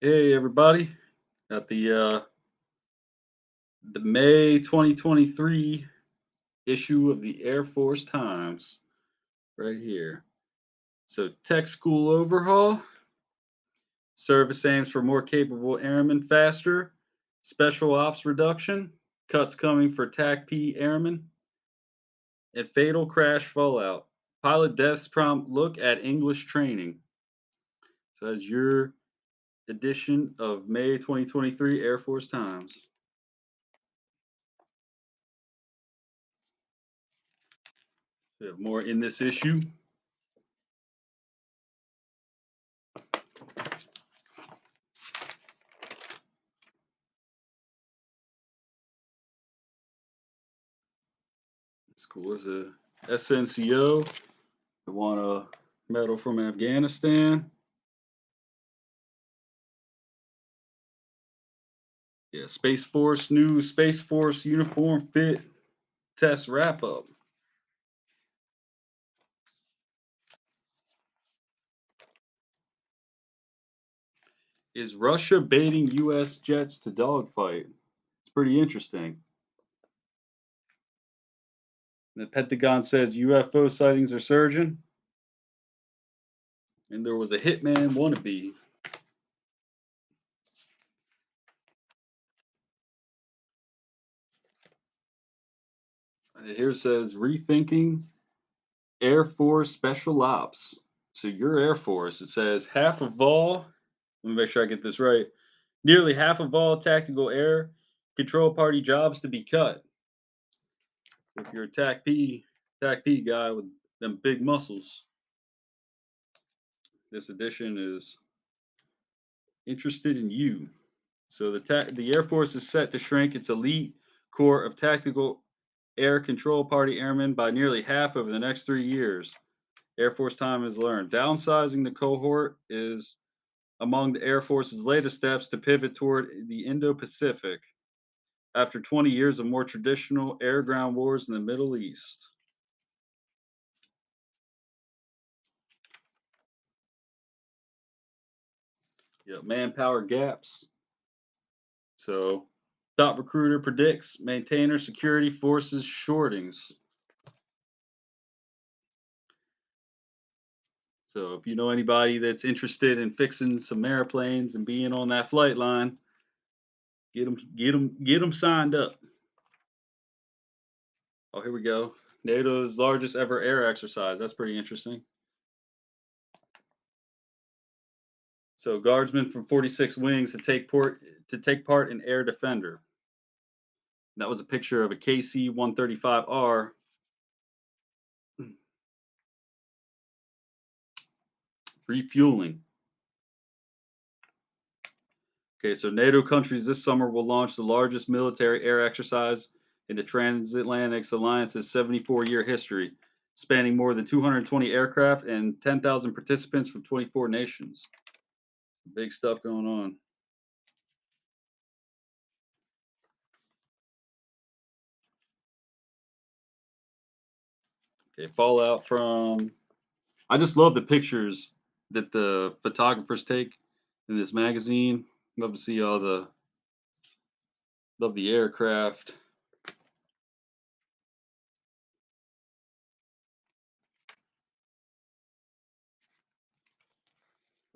Hey everybody, got the May 2023 issue of the Air Force Times right here. So tech school overhaul, service aims for more capable airmen faster, special ops reduction, cuts coming for TAC-P airmen, and fatal crash fallout. Pilot deaths prompt look at English training. So that's your edition of May 2023 Air Force Times. We have more in this issue. School is a SNCO. They won a medal from Afghanistan. Yeah, Space Force new Space Force uniform fit test wrap up. Is Russia baiting U.S. jets to dogfight? It's pretty interesting. The Pentagon says UFO sightings are surging, and there was a hitman wannabe. Here it says rethinking Air Force special ops. So your Air Force, it says half of all. Let me make sure I get this right. Nearly half of all tactical air control party jobs to be cut. So if you're a TAC-P guy with them big muscles, this edition is interested in you. So the Air Force is set to shrink its elite corps of tactical air control party airmen by nearly half over the next 3 years. Air Force Time has learned. Downsizing the cohort is among the Air Force's latest steps to pivot toward the Indo Pacific after 20 years of more traditional air ground wars in the Middle East. Yeah, manpower gaps. So, top recruiter predicts maintainer security forces shortings. So, if you know anybody that's interested in fixing some airplanes and being on that flight line, get them signed up. Oh, here we go. NATO's largest ever air exercise. That's pretty interesting. So, guardsmen from 46 wings to take part in Air Defender. That was a picture of a KC-135R refueling. Okay, so NATO countries this summer will launch the largest military air exercise in the Transatlantic Alliance's 74-year history, spanning more than 220 aircraft and 10,000 participants from 24 nations. Big stuff going on. Okay, fallout from. I just love the pictures that the photographers take in this magazine. Love to see all the love the aircraft.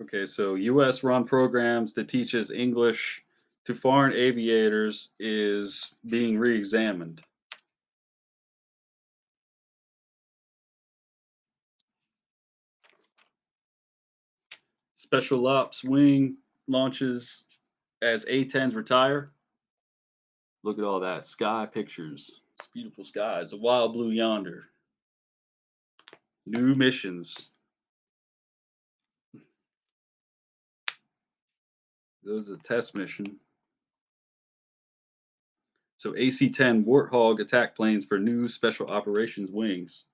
Okay, so U.S. run programs that teaches English to foreign aviators is being re-examined. Special Ops Wing launches as A-10s retire. Look at all that sky pictures. It's beautiful skies. A wild blue yonder. New missions. Those a test mission. So AC-10 Warthog attack planes for new special operations wings.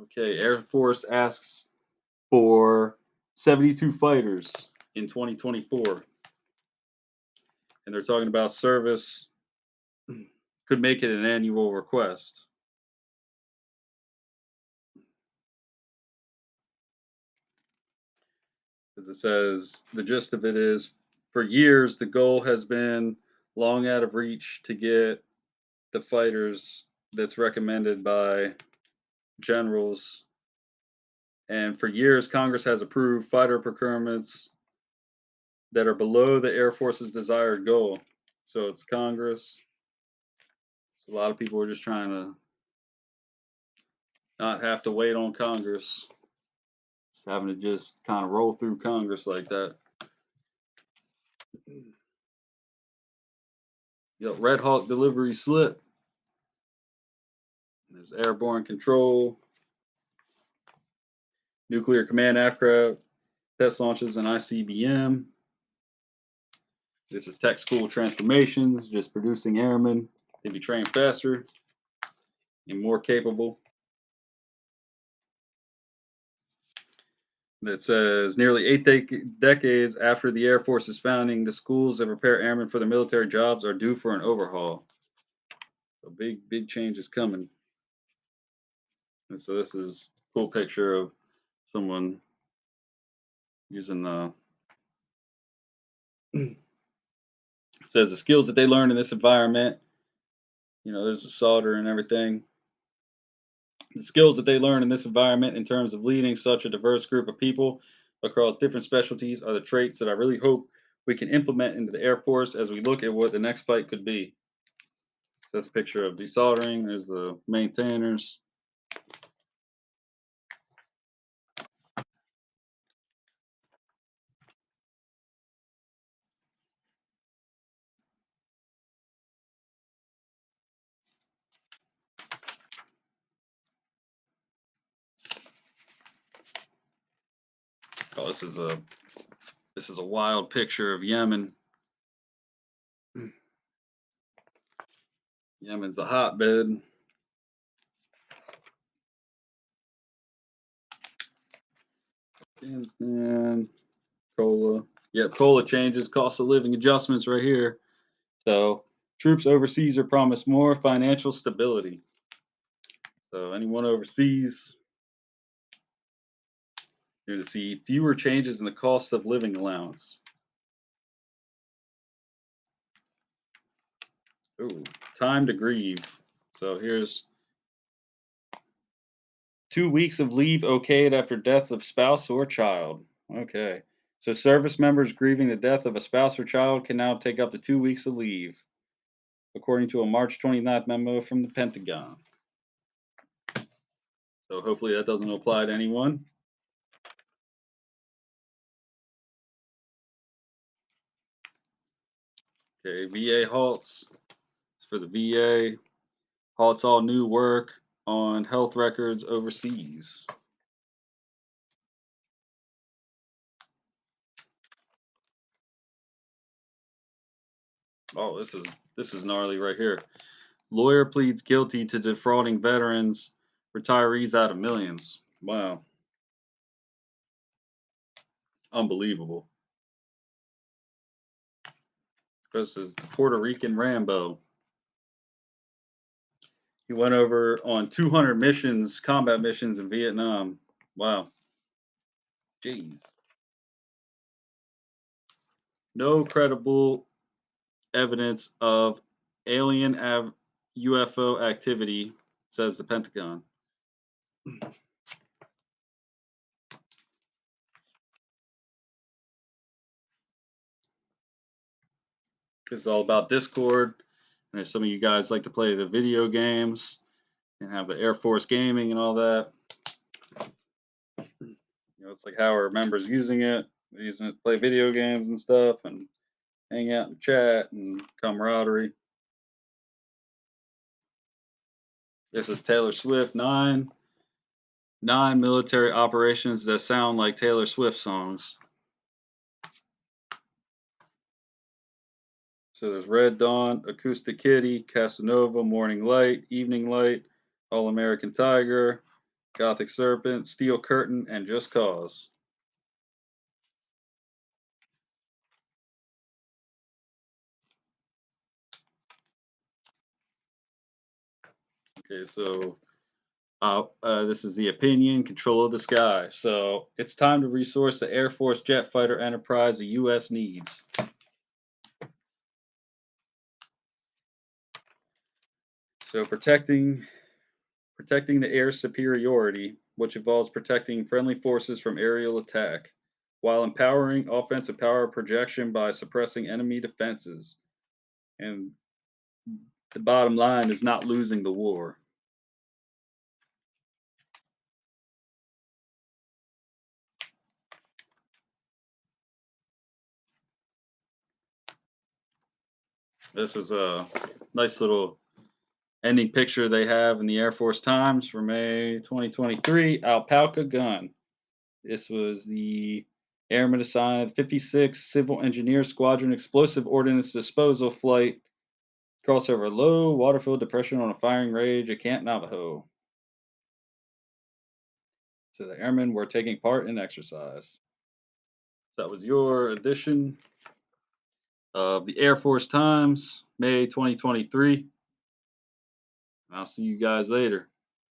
Okay, Air Force asks for 72 fighters in 2024. And they're talking about service could make it an annual request. Because it says the gist of it is for years, the goal has been long out of reach to get the fighters that's recommended by generals. And for years, Congress has approved fighter procurements that are below the Air Force's desired goal. So it's Congress. So a lot of people are just trying to not have to wait on Congress, just having to just kind of roll through Congress like that. Yep, Red Hawk delivery slip. There's airborne control, nuclear command aircraft, test launches, and ICBM. This is tech school transformations, just producing airmen to be trained faster and more capable. That says nearly 8 decades after the Air Force's founding, the schools that prepare airmen for their military jobs are due for an overhaul. So big change is coming. And so this is a cool picture of someone using the. It says the skills that they learn in this environment. There's the solder and everything. The skills that they learn in this environment in terms of leading such a diverse group of people across different specialties are the traits that I really hope we can implement into the Air Force as we look at what the next fight could be. So that's a picture of desoldering. There's the maintainers. Oh, this is a wild picture of Yemen. Yemen's a hotbed. Afghanistan, COLA. Yep, COLA changes, cost of living adjustments right here. So troops overseas are promised more financial stability. So anyone overseas, you're to see fewer changes in the cost of living allowance. Ooh, time to grieve. So here's 2 weeks of leave okayed after death of spouse or child. Okay. So service members grieving the death of a spouse or child can now take up to 2 weeks of leave, according to a March 29th memo from the Pentagon. So hopefully that doesn't apply to anyone. Okay, VA halts. It's for the VA. Halts all new work on health records overseas. Oh, this is gnarly right here. Lawyer pleads guilty to defrauding veterans, retirees out of millions. Wow, unbelievable. This is Puerto Rican Rambo. He went over on 200 missions, combat missions in Vietnam. Wow. Jeez. No credible evidence of alien UFO activity, says the Pentagon. This is all about Discord. And if some of you guys like to play the video games and have the Air Force gaming and all that, it's like how our members using it. They're using it to play video games and stuff and hang out and chat and camaraderie. This is Taylor Swift, nine military operations that sound like Taylor Swift songs. So there's Red Dawn, Acoustic Kitty, Casanova, Morning Light, Evening Light, All American Tiger, Gothic Serpent, Steel Curtain, and Just Cause. Okay, so This is the opinion, control of the sky. So it's time to resource the Air Force jet fighter enterprise the U.S. needs. So protecting the air superiority, which involves protecting friendly forces from aerial attack, while empowering offensive power projection by suppressing enemy defenses. And the bottom line is not losing the war. This is a nice little ending picture they have in the Air Force Times for May 2023. Alpaca gun. This was the airman assigned 56 Civil Engineer Squadron Explosive Ordnance Disposal Flight crossover low water-filled depression on a firing range at Camp Navajo. So the airmen were taking part in exercise. That was your edition of the Air Force Times, May 2023. I'll see you guys later.